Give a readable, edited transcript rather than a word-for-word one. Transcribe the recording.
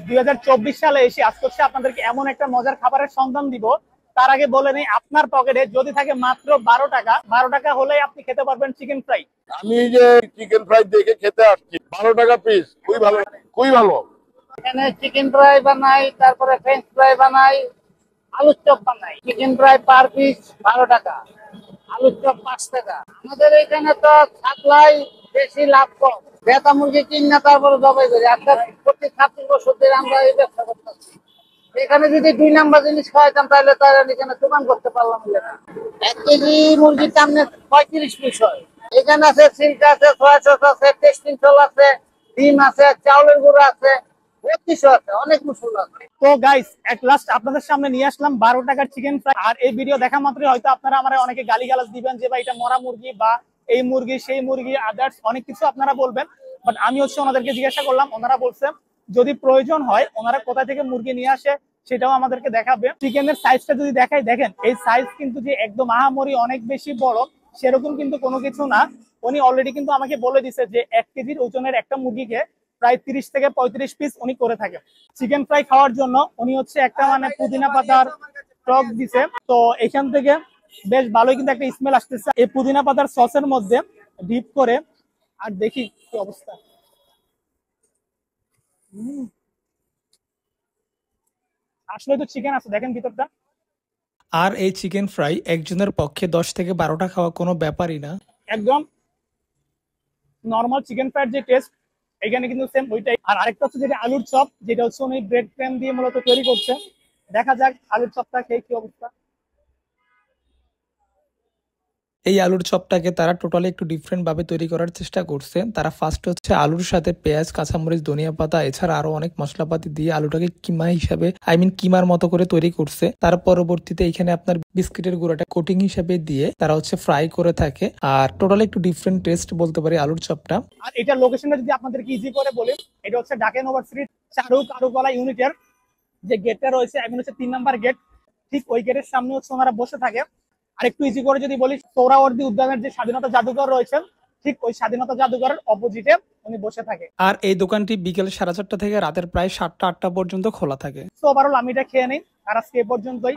2024 সালে এসে আজকে হচ্ছে আপনাদেরকে এমন একটা মজার খাবারের সন্ধান দিব। তার আগে বলে নেই, আপনার পকেটে যদি থাকে মাত্র 12 টাকা, 12 টাকা হলেই আপনি খেতে পারবেন চিকেন ফ্রাই। আমি যে চিকেন ফ্রাই দেখে খেতে আসছি, 12 টাকা পিস, খুবই ভালো, খুবই ভালো। এখানে চিকেন ফ্রাই বানাই, তারপরে ফ্রেঞ্চ ফ্রাই বানাই, আলুর চপ বানাই। চিকেন ফ্রাই পার পিস 12 টাকা, আলুর চপ 5 টাকা। আমাদের এখানে তো সাপ্লাই বেশি, লাভ কম। বেতা মুরগি কিন না, তারপরে জবাই করি। আপনার প্রতি 26 বছর ধরে আমরা এই ব্যবসা করতেছি। এখানে যদি 2 নাম্বার জিনিস খাওয়াইতাম তাহলে তার এখানে দোকান করতে পারলাম না। 1 কেজি মুরগির দাম 35 পিস হয়। এখানে আছে সিল্ক আছে, সয়া সস আছে, টেস্টিং সল আছে, ডিম আছে, চাউলের গুঁড়ো আছে, 32 আছে, অনেক মশলা আছে। তো গাইস, এট লাস্ট আপনাদের সামনে নিয়ে আসলাম 12 টাকার চিকেন ফ্রাই। আর এই ভিডিও দেখা মাত্রই হয়তো আপনারা আমার অনেকে গালিগালাজ দিবেন যে ভাই এটা মরা মুরগি বা এই মুরগি সেই মুরগি, আদার্স অনেক কিছু আপনারা বলবেন। বাট আমি হচ্ছে ওনাদেরকে জিজ্ঞাসা করলাম, ওনারা বলছেন যদি প্রয়োজন হয় ওনারা কোথা থেকে মুরগি নিয়ে আসে সেটাও আমাদেরকে দেখাবে। চিকেনের সাইজটা যদি দেখাই, দেখেন এই সাইজ কিন্তু যে একদম আহামরি অনেক বেশি বড় সেরকম কিন্তু কোনো কিছু না। উনি অলরেডি কিন্তু আমাকে বলে দিছে যে 1 কেজির ওজনের একটা মুরগিকে প্রায় 30 থেকে 35 পিস উনি করে থাকে। চিকেন ফ্রাই খাওয়ার জন্য উনি হচ্ছে একটা পুদিনা পাতার টক দিছে। তো এখান থেকে বেশ ভালোই কিন্তু একটা স্মেল আসতেছে এই পুদিনা পাতার সসের মধ্যে ডিপ করে। আর দেখি কি অবস্থা। আসলে তো চিকেন আছে, দেখেন ভিতরটা। আর এই চিকেন ফ্রাই একজনের পক্ষে 10 থেকে 12টা খাওয়া কোনো ব্যাপারই না। একদম নর্মাল চিকেন ফ্রাইড যে টেস্ট এখানে কিন্তু সেম ওইটাই। আর আরেকটা হচ্ছে যেটা আলুর চপ, যেটা হচ্ছে উনি ব্রেড ক্রাম দিয়ে মূলত তৈরি করছে। দেখা যাক আলুর চপটা খেয়ে কি অবস্থা। এই আলুর চপটাকে তারা টোটালি একটু ডিফারেন্ট ভাবে তৈরি করার চেষ্টা করছে। তারা ফার্স্ট হচ্ছে আলুর সাথে পেঁয়াজ, কাঁচামরিচ, ধনিয়া পাতা এছাড়া আরো অনেক মশলাপাতি দিয়ে আলুটাকে কিমা হিসাবে কিমার মতো করে তৈরি করছে। তার পরবর্তীতে এখানে আপনার বিস্কিটের গুঁড়াটা কোটিং হিসাবে দিয়ে তারা হচ্ছে ফ্রাই করে থাকে। আর টোটালি একটু ডিফারেন্ট টেস্ট বলতে পারি আলুর চপটা। আর এটা লোকেশনটা যদি আপনাদেরকে ইজি করে বলি, এটা হচ্ছে ঢাকা ইউনিভার্সিটির কারুকলা ইউনিটের যে গেটটা রয়েছে, এখন হচ্ছে 3 নাম্বার গেট। ঠিক ওই গেটের সামনে হচ্ছে ওনারা বসে থাকে। আর একটু ইজি করে যদি বলি, সোহরাওয়ার্দী উদ্যানের যে স্বাধীনতা জাদুঘর রয়েছে, ঠিক ওই স্বাধীনতা জাদুঘরের অপোজিটে উনি বসে থাকে। আর এই দোকানটি বিকেল 4:30 থেকে রাতের প্রায় 7টা 8টা পর্যন্ত খোলা থাকে। তো ওভারঅল আমি এটা খেয়ে নিই। আর আজকে এ পর্যন্তই।